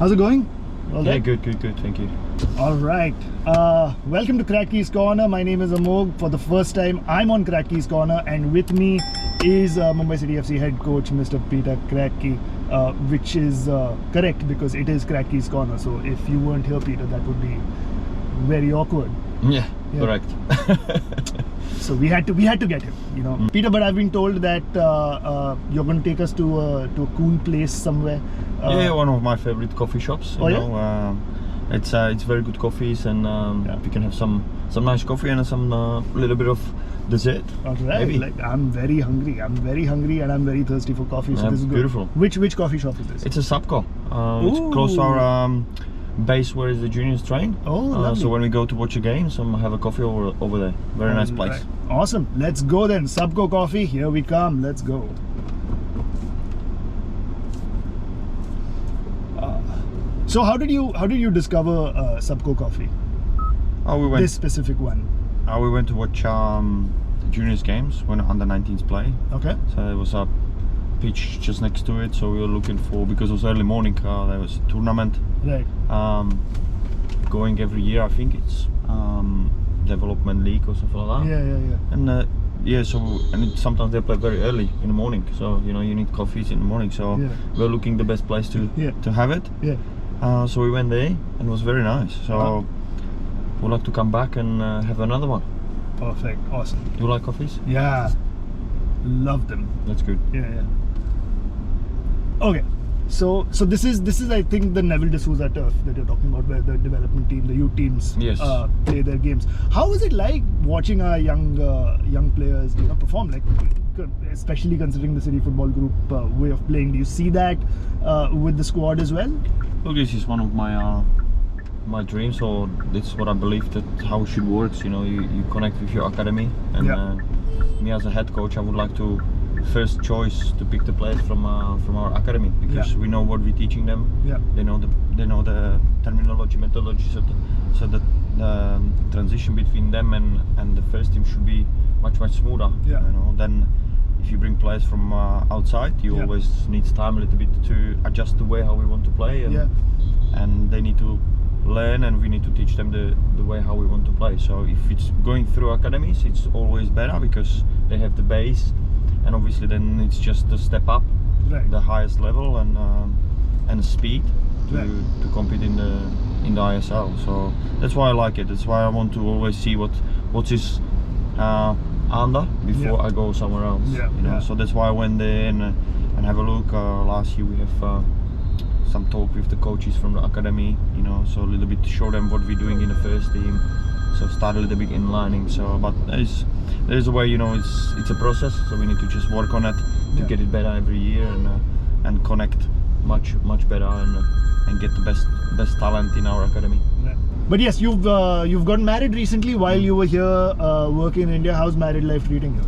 How's it going? All right? Good. Thank you. All right. Welcome to Kratky's Corner. My name is Amogh. For the first time, I'm on Kratky's Corner, and with me is Mumbai City FC head coach, Mr. Petr Kratky, which is correct because it is Kratky's Corner. So if you weren't here, Peter, that would be very awkward. Yeah. Correct. So we had to get him, you know. Peter, but I've been told that you're going to take us to a cool place somewhere. Yeah, one of my favorite coffee shops. You know, it's very good coffees, and we can have some nice coffee and some little bit of dessert. All right. Maybe. Like, I'm very hungry, and I'm very thirsty for coffee. So this is beautiful. Good. Which coffee shop is this? It's a Subco. It's close to our base where is the juniors train. Oh, lovely. So when we go to watch a game, have a coffee over there. Very nice place. Right. Awesome. Let's go then. Subco Coffee. Here we come. Let's go. So how did you discover Subco Coffee? This specific one. We went to watch juniors games when under 19s play. Okay. So there was a pitch just next to it, so we were looking for, because it was early morning, there was a tournament. Right. Going every year, I think it's development league or something like that. Yeah. And sometimes they play very early in the morning, so you know you need coffees in the morning. So we're looking the best place to have it. Yeah. So we went there and it was very nice. So we'd like to come back and have another one. Perfect. Awesome. You like coffees? Yeah. Love them. That's good. Yeah. Okay. So this is I think the Neville D'Souza turf that you're talking about, where the development team, the youth teams, play their games. How is it like watching our young players, you know, perform, like, especially considering the City Football Group way of playing? Do you see that with the squad as well? Look, this is one of my dreams, or this is what I believe that how it should work. You know, you connect with your academy, and me as a head coach, I would like to first choice to pick the players from our academy, because we know what we're teaching them. They know the terminology, methodology, so that the transition between them and the first team should be much smoother. You know, then if you bring players from outside, you always need time a little bit to adjust the way how we want to play, and they need to learn, and we need to teach them the way how we want to play. So if it's going through academies, it's always better because they have the base, and obviously then it's just a step up, the highest level, and speed to compete in the ISL. So that's why I like it. That's why I want to always see what is under before I go somewhere else. You know, so that's why I went there and have a look. Last year we have some talk with the coaches from the academy, you know, so a little bit to show them what we're doing in the first team. So start a little bit in lining. So, but there's a way, you know, it's a process. So we need to just work on it to get it better every year, and connect much better, and get the best talent in our academy. But yes, you've gotten married recently while you were here working in India. How's married life treating you?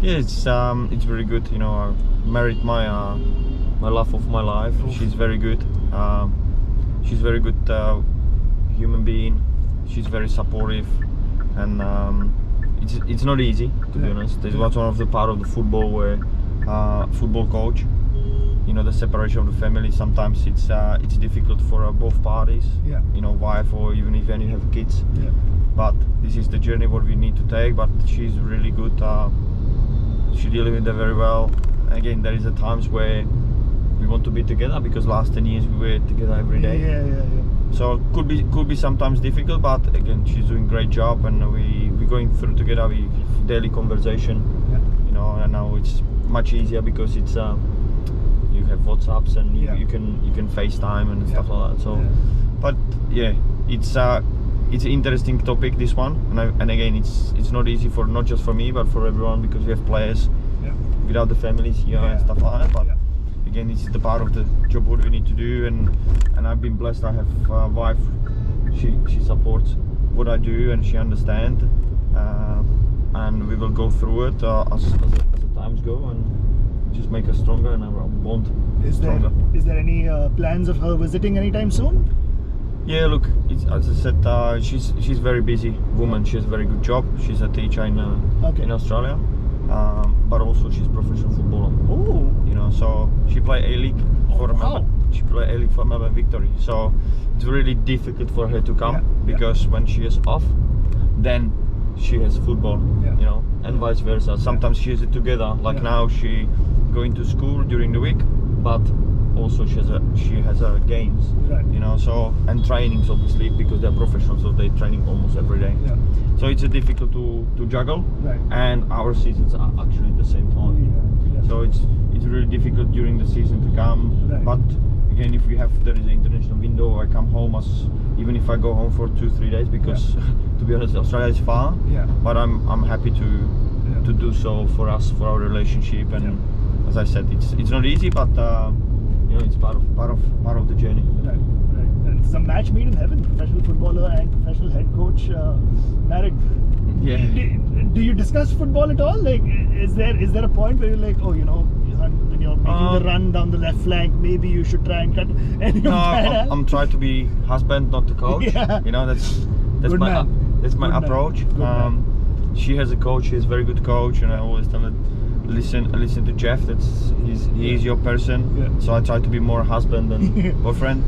Yeah, it's very good. You know, I married my love of my life. She's very good. She's very good human being. She's very supportive, and it's not easy, to be honest. It was one of the part of the football where football coach, you know, the separation of the family. Sometimes it's difficult for both parties. You know, wife or even if you have kids. But this is the journey what we need to take. But she's really good. She deals with it very well. Again, there is times where we want to be together, because last 10 years we were together every day. So could be sometimes difficult, but again, she's doing a great job, and we're going through together. We have daily conversation, you know, and now it's much easier because it's you have WhatsApps, and you can FaceTime and stuff like that. So, but yeah, it's an interesting topic, this one, and again, it's not easy for not just for me but for everyone, because we have players without the families here and stuff like that. But again, this is the part of the job what we need to do, and I've been blessed. I have a wife. She supports what I do, and she understands, and we will go through it as the times go, and just make us stronger and our bond stronger. Is there any plans of her visiting anytime soon? Yeah, look, as I said, she's very busy woman. She has a very good job. She's a teacher in Australia, but also she's a professional footballer. Oh, you know, so she played A-League for Melbourne. she play A-League for Melbourne Victory, so it's really difficult for her to come because when she is off, then she has football, you know, and vice versa. Sometimes she has it together. Like now, she going to school during the week, but also she has her games, you know. So and trainings obviously because they're professionals, so they training almost every day. So it's difficult to juggle, and our seasons are actually at the same time. So it's really difficult during the season to come. But again, if there is an international window, I come home even if I go home for 2-3 days because to be honest, Australia is far. But I'm happy to do so for us, for our relationship, and as I said, it's not easy, but you know, it's part of the journey. Right. And it's a match made in heaven. Professional footballer and professional head coach married. Yeah. Do you discuss football at all? Like, is there a point where you're like, oh, you know, when you're making the run down the left flank, maybe you should try and cut? No, I'm trying to be husband, not the coach. You know, that's my approach. She has a coach. She's a very good coach, and I always tell her, listen to Jeff. He is your person. So I try to be more husband than boyfriend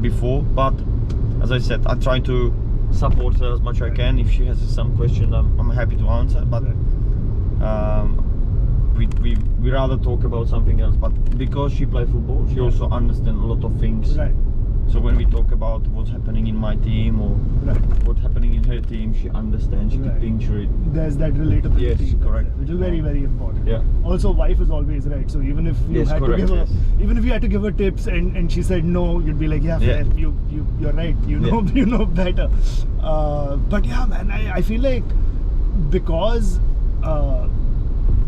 before. But as I said, I try to support her as much as I can. If she has some question, I'm happy to answer. But we rather talk about something else. But because she plays football, she also understands a lot of things. So when we talk about what's happening in my team or what's happening in her team, she understands, she can picture it. There's that relatability. Yes, correct. Which is very, very important. Yeah. Also, wife is always right. So even if you had to give her, even if you had to give her tips and she said no, you'd be like, yeah, fair. You're right. You know, you know better. But yeah, man, I feel like because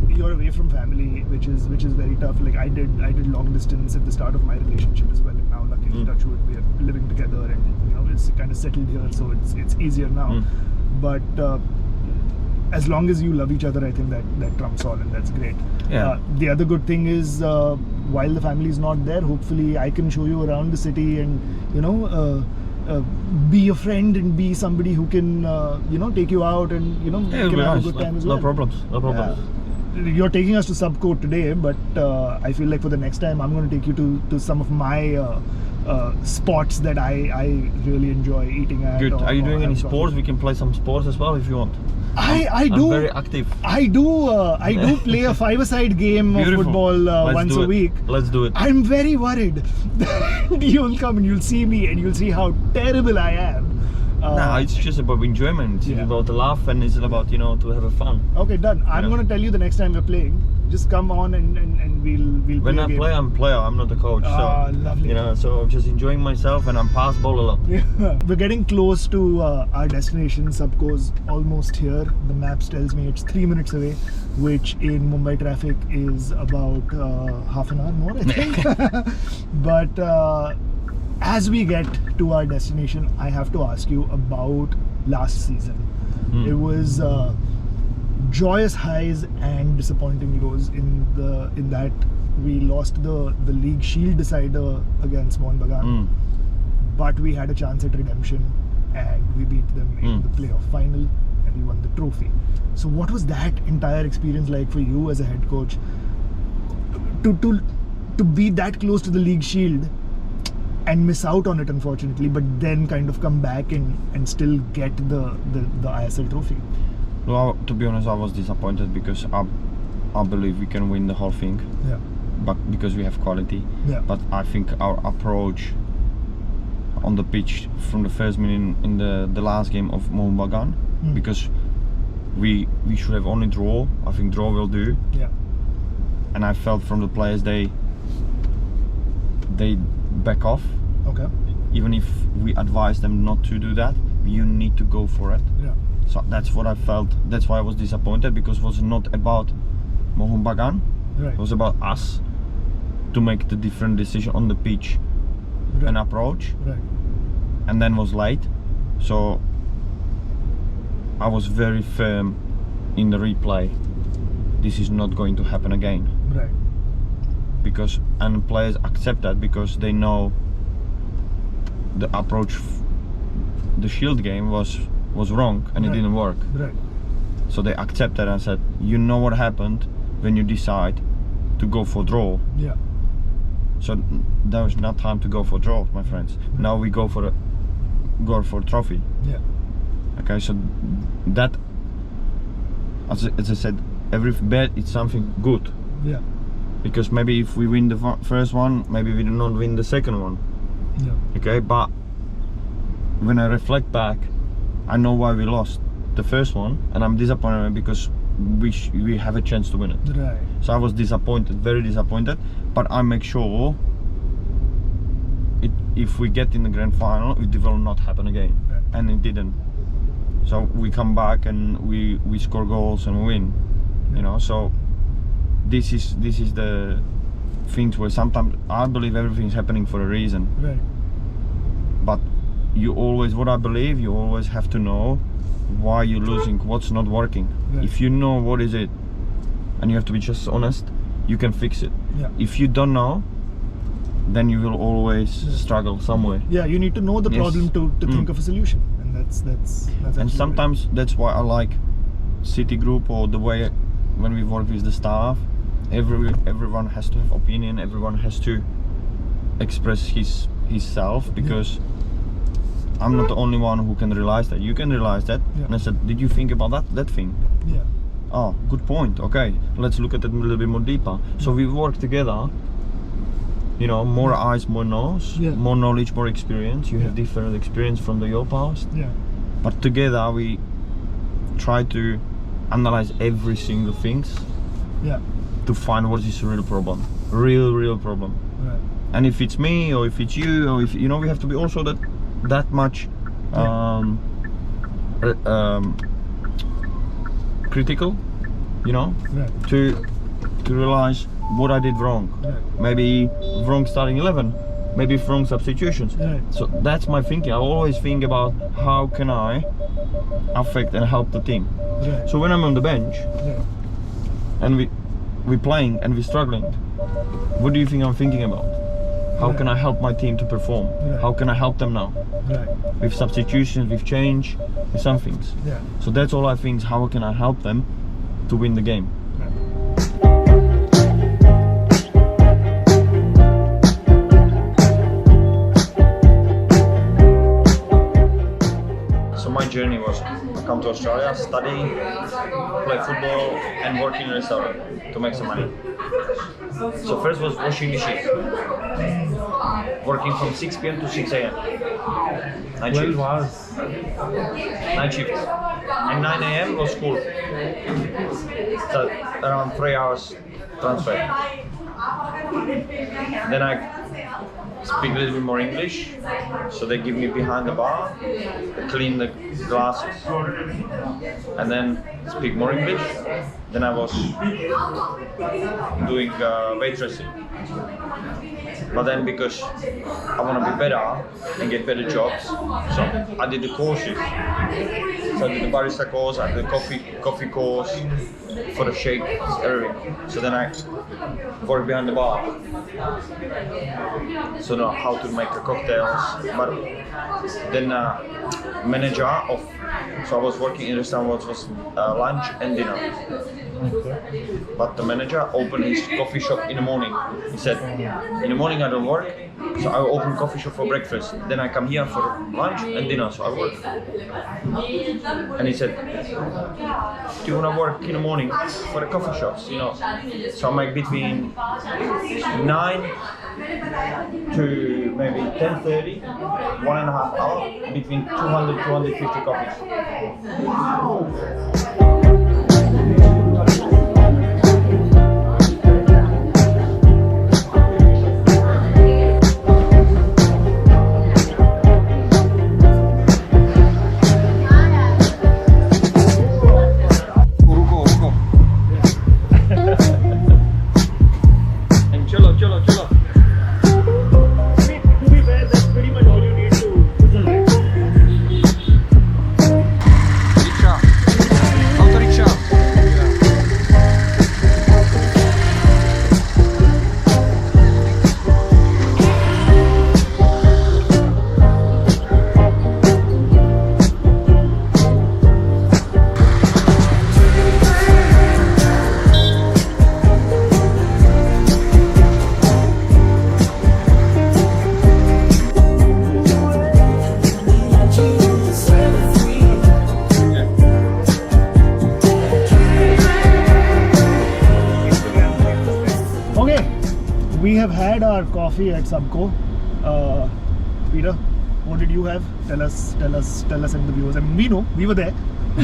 you're away from family, which is very tough. Like I did long distance at the start of my relationship as well, and now luckily touch wood, we are living together, and you know it's kind of settled here, so it's easier now. But as long as you love each other, I think that trumps all, and that's great. The other good thing is while the family is not there, hopefully I can show you around the city, and you know. Be a friend and be somebody who can you know, take you out, and you know, you can have a good time as well. No problems. You're taking us to Subcourt today, but I feel like for the next time I'm going to take you to some of my spots that I really enjoy eating at. Good. Are you doing any sports? We can play some sports as well if you want. I do. I'm very active. I do play a five-a-side game of football once a week. Let's do it. I'm very worried that you'll come and you'll see me and you'll see how terrible I am. No, it's just about enjoyment. It's about the laugh, and it's about, you know, to have a fun. Okay, done. I'm gonna tell you the next time we're playing. Just come on and we'll when play I play, I'm a player. I'm not the coach. So lovely. You know, so I'm just enjoying myself, and I'm pass ball a lot. We're getting close to our destination. Subco's almost here. The maps tells me it's 3 minutes away, which in Mumbai traffic is about half an hour more, I think. But as we get to our destination, I have to ask you about last season. It was joyous highs and disappointing lows in that we lost the league shield decider against Mohun Bagan, but we had a chance at redemption and we beat them in the playoff final and we won the trophy. So what was that entire experience like for you as a head coach to be that close to the league shield and miss out on it, unfortunately, but then kind of come back and still get the ISL trophy? Well, to be honest, I was disappointed because I believe we can win the whole thing. But because we have quality. But I think our approach on the pitch from the first minute in the last game of Mohun Bagan, because we should have only draw. I think draw will do. And I felt from the players they back off. Even if we advise them not to do that, you need to go for it. So that's what I felt. That's why I was disappointed, because it was not about Mohun Bagan. It was about us to make the different decision on the pitch and approach. And then was late. So I was very firm in the replay. This is not going to happen again. Because and players accept that because they know the approach, the shield game was wrong and it didn't work. So they accepted and said, you know what happened when you decide to go for draw. So there was not time to go for draws, my friends. Now we go for a trophy. Yeah. Okay, so that, as I said, every bet is something good. Yeah. Because maybe if we win the first one, maybe we do not win the second one. Yeah. Okay, but when I reflect back, I know why we lost the first one, and I'm disappointed because we have a chance to win it. Right. So I was disappointed, very disappointed, but I make sure if we get in the grand final, it will not happen again. Right. And it didn't. So we come back and we score goals and we win. You know, so this is the things where sometimes I believe everything's happening for a reason. Right. But you always have to know why you're losing, what's not working. Right. If you know what is it, and you have to be just honest, you can fix it. Yeah. If you don't know, then you will always struggle somewhere. Yeah, you need to know the problem to think of a solution, and that's And sometimes that's why I like City Group, or the way when we work with the staff, everyone has to have opinion, everyone has to express his self, because I'm not the only one who can realize that. You can realize that. Yeah. And I said, did you think about that thing? Yeah. Oh, good point. Okay, let's look at it a little bit more deeper. So we work together. You know, more eyes, more nose, more knowledge, more experience. You have different experience from your past. Yeah. But together we try to analyze every single things. Yeah. To find what is the real problem. Real problem. Right. And if it's me, or if it's you, or if you know, we have to be also that much critical, you know, to realize what I did wrong. Right. Maybe wrong starting 11, maybe wrong substitutions. Right. So that's my thinking. I always think about how can I affect and help the team. Right. So when I'm on the bench and we're playing and we're struggling, what do you think I'm thinking about? How can I help my team to perform? How can I help them now? Right. With substitutions, with change, with some things. Yeah. So that's all I think, how can I help them to win the game? So my journey was, I come to Australia, study, play football and work in a restaurant to make some money. So first was washing dishes, working from 6 p.m. to 6 a.m. Night shift. 12 hours. Night shift. And 9 a.m. was school. So around 3 hours transfer. Then I speak a little bit more English, so they give me behind the bar, clean the glasses, and then speak more English. Then I was doing waitressing. But then because I want to be better and get better jobs, so I did the courses. So I did the barista course, I did the coffee course, for the shake, everything. So then I work behind the bar. So know how to make the cocktails. But then manager of, so I was working in a restaurant which was lunch and dinner. Okay. But the manager opened his coffee shop in the morning. He said, in the morning I don't work, so I open coffee shop for breakfast. Then I come here for lunch and dinner, so I work. And he said, do you want to work in the morning for the coffee shops, you know? So I make between 9 to maybe 10:30, 1.5 hours, between 200 to 250 coffees. have had our coffee at Subco. Peter, what did you have? Tell us and the viewers. I mean, we know, we were there.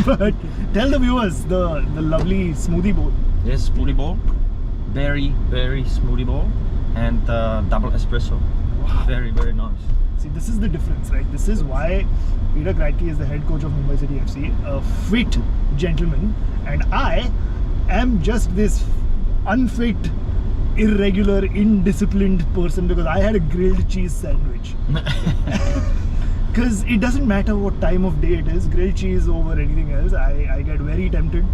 But tell the viewers the lovely smoothie bowl. Yes, smoothie bowl. Very smoothie bowl. And double espresso. Wow. Very nice. See, this is the difference, right? This is why Petr Kratky is the head coach of Mumbai City FC, a fit gentleman, and I am just this unfit, irregular, indisciplined person because I had a grilled cheese sandwich. Because it doesn't matter what time of day it is, grilled cheese over anything else, I get very tempted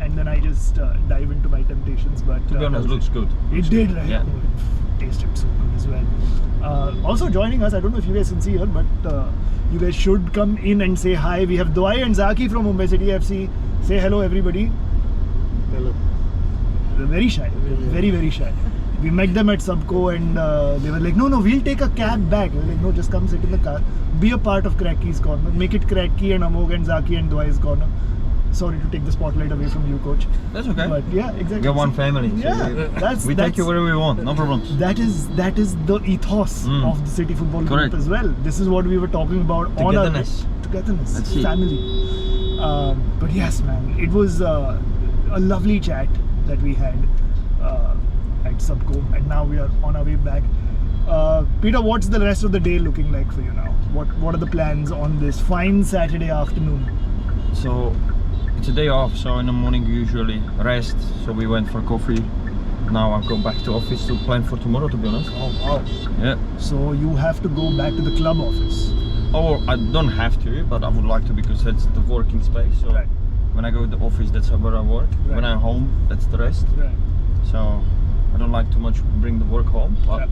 and then I just dive into my temptations. But to be honest, it looks good. It did, right? Yeah. It tasted so good as well. Also joining us, I don't know if you guys can see here, but you guys should come in and say hi. We have Dwai and Zaki from Mumbai City FC. Say hello, everybody. Hello. They're very shy, very shy. We met them at Subco and they were like, no, we'll take a cab back. We were like, no, just come sit in the car. Be a part of Kratky's corner. Make it Kratky and Amogh and Zaki and Dwai's corner. Sorry to take the spotlight away from you, coach. That's okay. But yeah, exactly. We're one family. Yeah, we take you wherever we want, no problems. That is the ethos of the City Football Group as well. This is what we were talking about. Togetherness. Togetherness. That's it. Family. But yes, man, it was a lovely chat that we had at Subco, and now we are on our way back. Peter, what's the rest of the day looking like for you now? What are the plans on this fine Saturday afternoon? So it's a day off, so in the morning usually rest, so we went for coffee. Now I'll go back to office to plan for tomorrow, to be honest. Oh wow. Yeah. So you have to go back to the club office? Oh, I don't have to, but I would like to because that's the working space. So when I go to the office, that's where I work. When I'm home, that's the rest. So I don't like too much bring the work home, but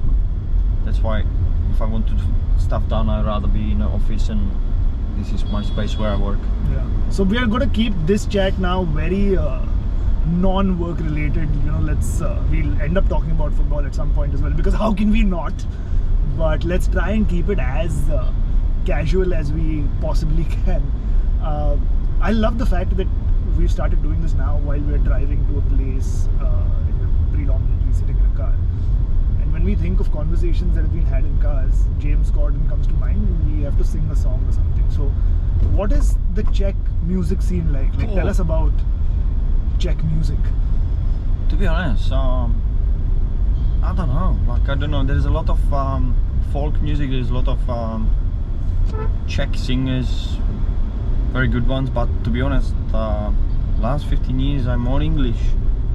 that's why if I want to do stuff done, I'd rather be in the office, and this is my space where I work. Yeah. So we are going to keep this chat now very non-work related. You know, we'll end up talking about football at some point as well, because how can we not? But let's try and keep it as casual as we possibly can. I love the fact that we've started doing this now while we're driving to a place and we're predominantly sitting in a car. And when we think of conversations that have been had in cars, James Corden comes to mind and we have to sing a song or something. So what is the Czech music scene like? Tell us about Czech music. To be honest, I don't know. There's a lot of folk music, there's a lot of Czech singers, very good ones, but to be honest, last 15 years I'm all English.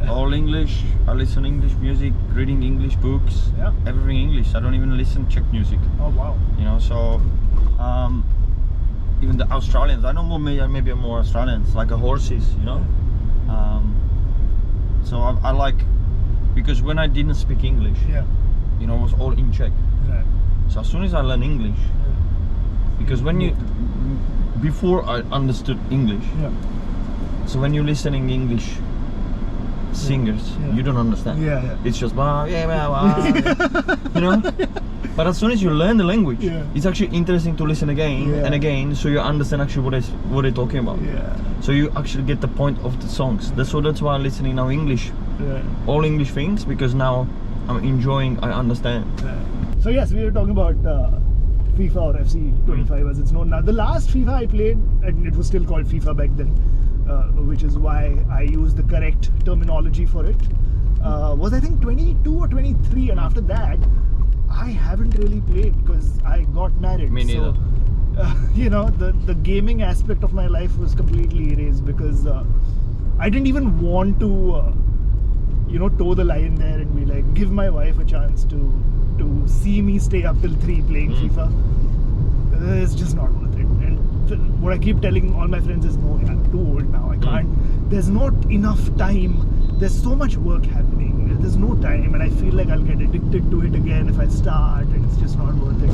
All English. I listen English music, reading English books, everything English. I don't even listen Czech music. Oh wow. You know, so even the Australians, I know maybe more Australians, like horses, you know. So I like, because when I didn't speak English, you know, it was all in Czech. So as soon as I learn English, because before I understood English, so when you're listening English singers, you don't understand. It's just you know. But as soon as you learn the language, it's actually interesting to listen again and again, so you understand actually what they're talking about. So you actually get the point of the songs. That's why I'm listening now English, all English things, because now I'm enjoying. I understand. So yes, we were talking about FIFA or FC 25 as it's known now. The last FIFA I played, and it was still called FIFA back then, which is why I use the correct terminology for it, was I think 22 or 23, and after that I haven't really played because I got married. Me neither. So, you know, the gaming aspect of my life was completely erased because I didn't even want to you know, toe the line there and be like, give my wife a chance to see me stay up till 3 playing FIFA. It's just not worth it. And what I keep telling all my friends is, no, I'm too old now, I can't. There's not enough time. There's so much work happening. There's no time, and I feel like I'll get addicted to it again if I start, and it's just not worth it.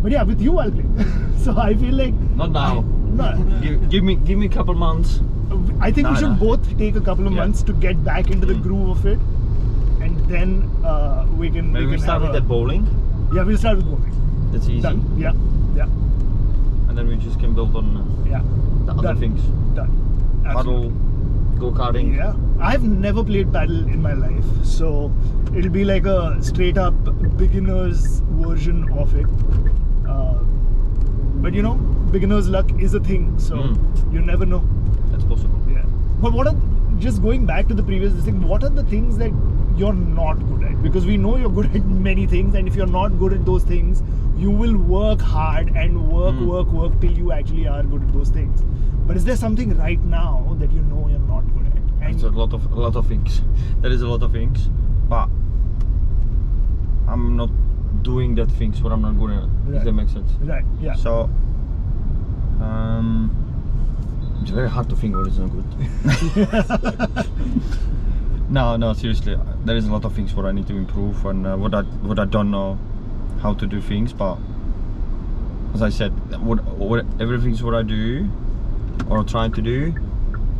But yeah, with you I'll play. So I feel like not now. Give me a couple months. I think we should both take a couple of months to get back into the groove of it, and then we can. Maybe we start with that bowling. Yeah, we'll start with bowling. That's easy. Done. Yeah. And then we just can build on the other things. Done. Paddle, go-karting. Yeah, I've never played paddle in my life, so it'll be like a straight up beginner's version of it. But you know, beginner's luck is a thing, so you never know. That's possible. Yeah. But what are, just going back to the previous thing, what are the things that you're not good at? Because we know you're good at many things, and if you're not good at those things, you will work hard and work till you actually are good at those things. But is there something right now that you know you're not good at? And it's a lot of things. There is a lot of things, but I'm not doing that things what I'm not good at. Right. If that makes sense. Right. Yeah. So it's very hard to think what is not good. No, seriously, there is a lot of things what I need to improve, and what I don't know how to do things. But as I said, what everything's what I do or try to do,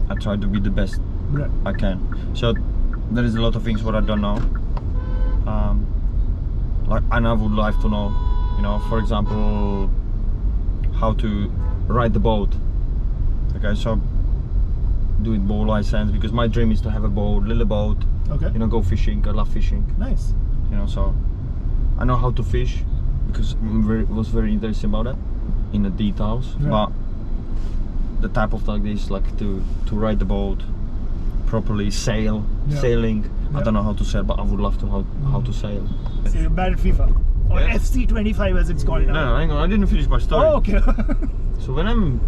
I try to be the best I can. So there is a lot of things what I don't know. And I would like to know, you know, for example, how to ride the boat. Okay, so doing boat license, because my dream is to have a boat, little boat. Okay. You know, go fishing. I love fishing. Nice. You know, so I know how to fish because I was very interested about it in the details. Yeah. But the type of like this, like to ride the boat properly, sailing. Yeah. I don't know how to sail, but I would love to how to sail. So you're bad at FIFA or Yeah. FC 25 as it's called now. No, hang on, I didn't finish my story. Oh, okay. So when I'm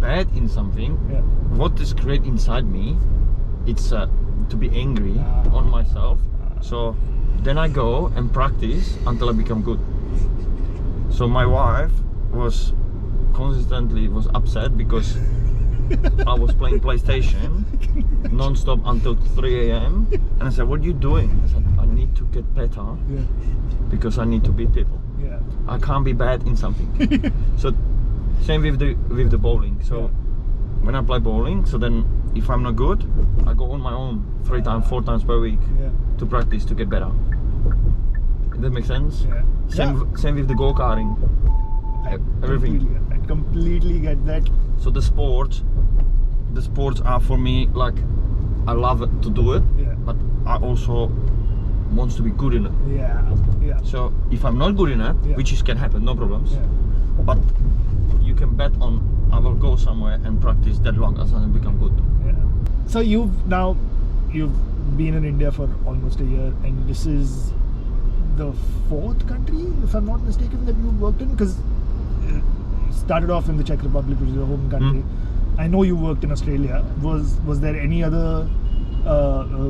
bad in something, Yeah. what is great inside me, it's to be angry on myself. So then I go and practice until I become good. So my wife was consistently upset because I was playing PlayStation non-stop until 3 a.m. and I said, what are you doing? I said, I need to get better Yeah. because I need to beat people. Yeah. I can't be bad in something. So same with the bowling. So when I play bowling, so then if I'm not good, I go on my own 3 times, 4 times per week Yeah. to practice to get better. Does that make sense? Yeah. Same with the go-karting. Everything. I completely get that. So the sports are for me like, I love it to do it, Yeah. but I also want to be good in it. Yeah. Yeah. So if I'm not good in it, which is can happen, no problems. Yeah. But you can bet on I will go somewhere and practice that long as I become good. Yeah. So you've been in India for almost a year, and this is the 4th country, if I'm not mistaken, that you worked in, because you started off in the Czech Republic, which is your home country. I know you worked in Australia. Was there any other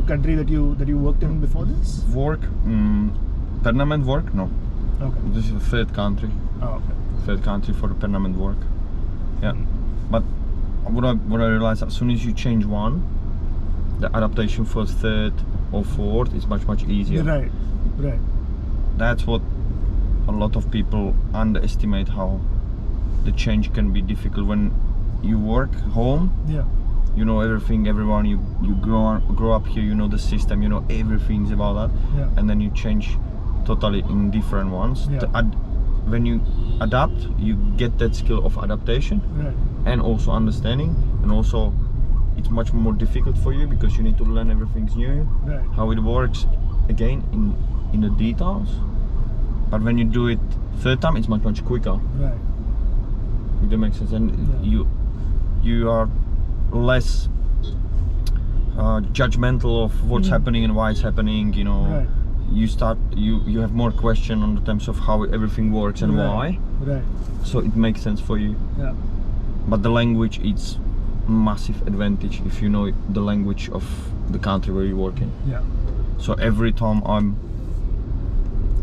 country that you worked in before this? Work, permanent work? No. Okay. This is the 3rd country. Oh, okay. 3rd country for the permanent work. Yeah. But what I realized, as soon as you change one, the adaptation for 3rd or 4th is much easier. Right. Right. That's what a lot of people underestimate, how the change can be difficult when you work home. Yeah. You know everything, everyone. You grow up here. You know the system. You know everything's about that. Yeah. And then you change totally in different ones. Yeah. When you adapt, you get that skill of adaptation Right. and also understanding, and also it's much more difficult for you because you need to learn everything's new, Right. how it works again in the details. But when you do it 3rd time, it's much quicker. Right. If that makes sense, and you are less judgmental of what's happening and why it's happening. You know, Right. you have more question on the terms of how everything works and why. Right. So it makes sense for you. Yeah. But the language, it's massive advantage if you know the language of the country where you work in. Yeah. So every time I'm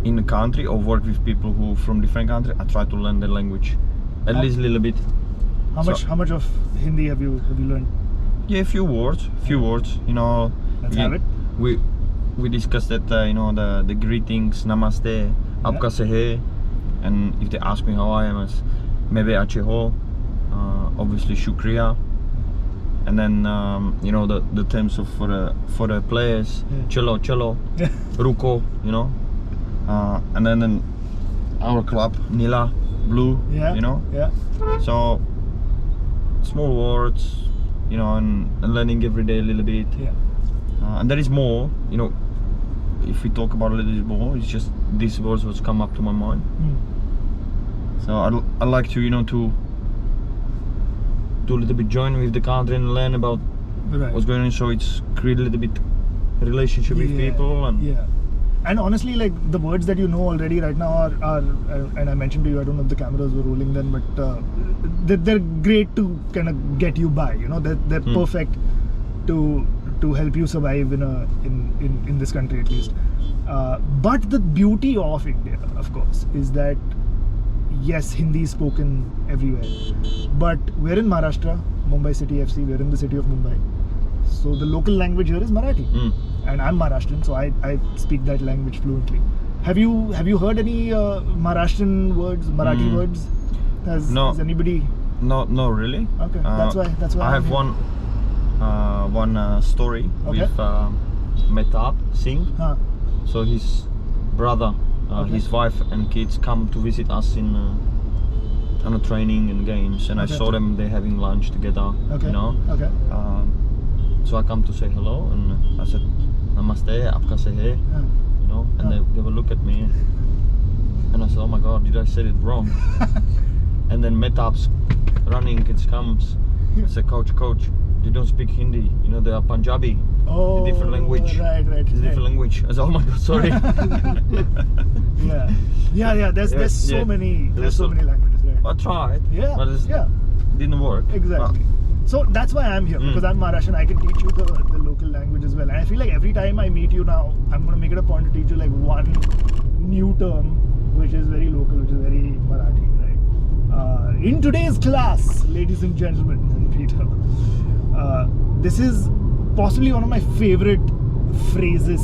in a country or work with people who from different country, I try to learn the language at least a little bit. How much of Hindi have you learned? Yeah, a few words. You know, Let's have it. We discussed that. You know, the greetings, namaste, aapka se hai, and if they ask me how I am, it's maybe ache ho, obviously shukriya, and then you know the terms of for the players, chalo, Yeah. ruko, you know, and then our club nila, blue, Yeah. you know. Yeah. So small words, you know, and learning every day a little bit. Yeah. And there is more, you know. If we talk about a little bit more, it's just these words what's come up to my mind. So I like to, you know, to a little bit join with the country and learn about what's going on. So it's create a little bit relationship with people and and honestly, like the words that you know already right now are and I mentioned to you, I don't know if the cameras were rolling then, but they're great to kind of get you by. You know, they're perfect to help you survive in this country at least. But the beauty of India, of course, is that yes, Hindi is spoken everywhere, but we're in Maharashtra, Mumbai City FC, we're in the city of Mumbai. So the local language here is Marathi, and I'm Maharashtrian, so I speak that language fluently. Have you heard any Maharashtrian words, Marathi words? Has anybody? No, really. Okay, that's why. I have one story with Petr Singh. So his brother, his wife and kids come to visit us in on a training and games, and I saw them. They're having lunch together. You know. So I come to say hello, and I said, "Namaste, aapka se hai," you know, and they will look at me, and I said, "Oh my God, did I say it wrong?" And then Metab's running, kids comes, I said, "Coach, they don't speak Hindi, you know, they are Punjabi." Oh, a different language. Right. It's a different language. I said, "Oh my God, sorry." Yeah. There's so many languages. Right? I tried. But it didn't work. Exactly. So that's why I'm here, because I'm Maharashtrian. I can teach you the local language as well. And I feel like every time I meet you now, I'm going to make it a point to teach you like one new term, which is very local, which is very Marathi, right? In today's class, ladies and gentlemen, and Peter, this is possibly one of my favorite phrases,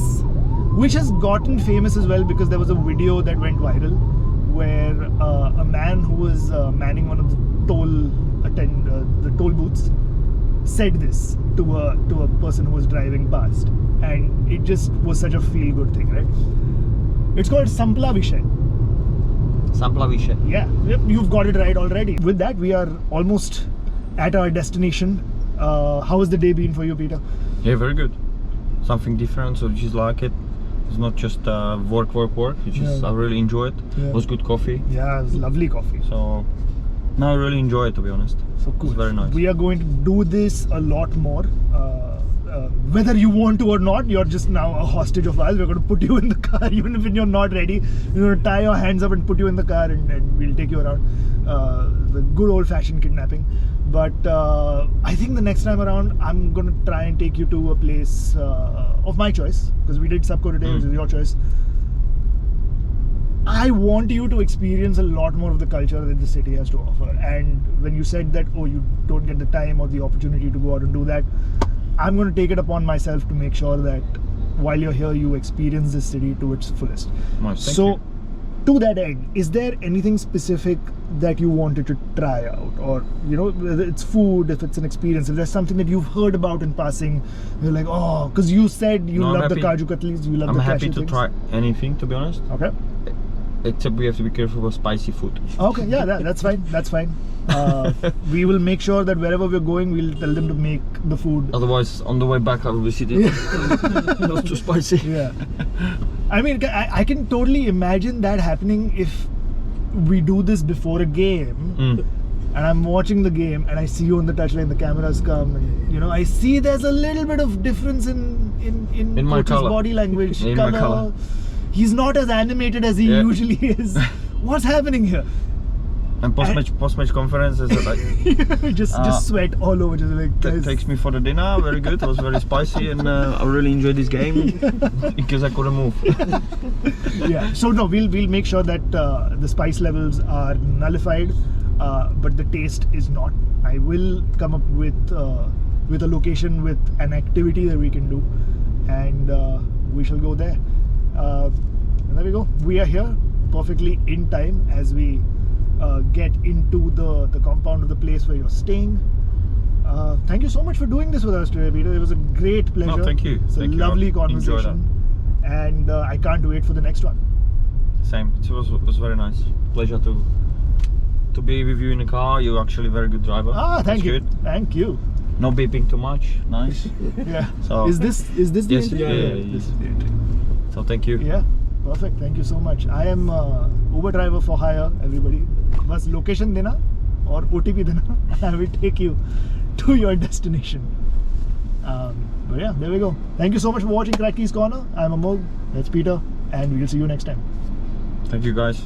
which has gotten famous as well because there was a video that went viral where a man who was manning one of the toll booths said this to a person who was driving past, and it just was such a feel good thing, right? It's called Sampla Vishay. Sampla Vishay. Yeah, you've got it right already. With that, we are almost at our destination. How has the day been for you, Peter? Yeah, very good. Something different, so just like it. It's not just work. It's just I really enjoy it. It was good coffee. Yeah, it was lovely coffee. So now I really enjoy it, to be honest. So cool. It's very nice. We are going to do this a lot more. Whether you want to or not, you're just now a hostage of ours. We're going to put you in the car even if you're not ready. We're going to tie your hands up and put you in the car, and we'll take you around. The good old-fashioned kidnapping. But I think the next time around, I'm going to try and take you to a place of my choice, because we did Sabko today, which is your choice. I want you to experience a lot more of the culture that the city has to offer. And when you said that, oh, you don't get the time or the opportunity to go out and do that, I'm going to take it upon myself to make sure that while you're here, you experience this city to its fullest. Nice, thank so, you. To that end, is there anything specific that you wanted to try out? Or, you know, whether it's food, if it's an experience, if there's something that you've heard about in passing, you're like, oh, because you said you love the Kaju Katlis, you love the cashew things. I'm happy to try anything, to be honest. Okay. Except we have to be careful with spicy food. Okay, yeah, that's fine. That's fine. We will make sure that wherever we're going, we'll tell them to make the food. Otherwise, on the way back, I will be sitting. It was too spicy. Yeah. I mean, I can totally imagine that happening if we do this before a game. And I'm watching the game and I see you on the touchline, the cameras come, and you know, I see there's a little bit of difference in my Coach's color. body language, In my color. He's not as animated as he usually is. What's happening here? And post-match conferences, like just sweat all over. Just like takes me for the dinner. Very good. It was very spicy, and I really enjoyed this game because I couldn't move. Yeah. So no, we'll make sure that the spice levels are nullified, but the taste is not. I will come up with a location with an activity that we can do, and we shall go there. And there we go. We are here perfectly in time as we get into the compound of the place where you're staying. Thank you so much for doing this with us today, Peter. It was a great pleasure. No, thank you. It's a lovely conversation, and I can't wait for the next one. Same. It was very nice. Pleasure to be with you in the car. You're actually a very good driver. Thank you. Good. Thank you. No beeping too much. Nice. Yeah. So Is this the Yes, entry? yeah. This is the entry. So thank you. Yeah. Perfect. Thank you so much. I am Uber driver for hire. Everybody, बस location देना और OTP देना. I will take you to your destination. But yeah, there we go. Thank you so much for watching Kratky's Corner. I'm Amogh. That's Peter, and we'll see you next time. Thank you guys.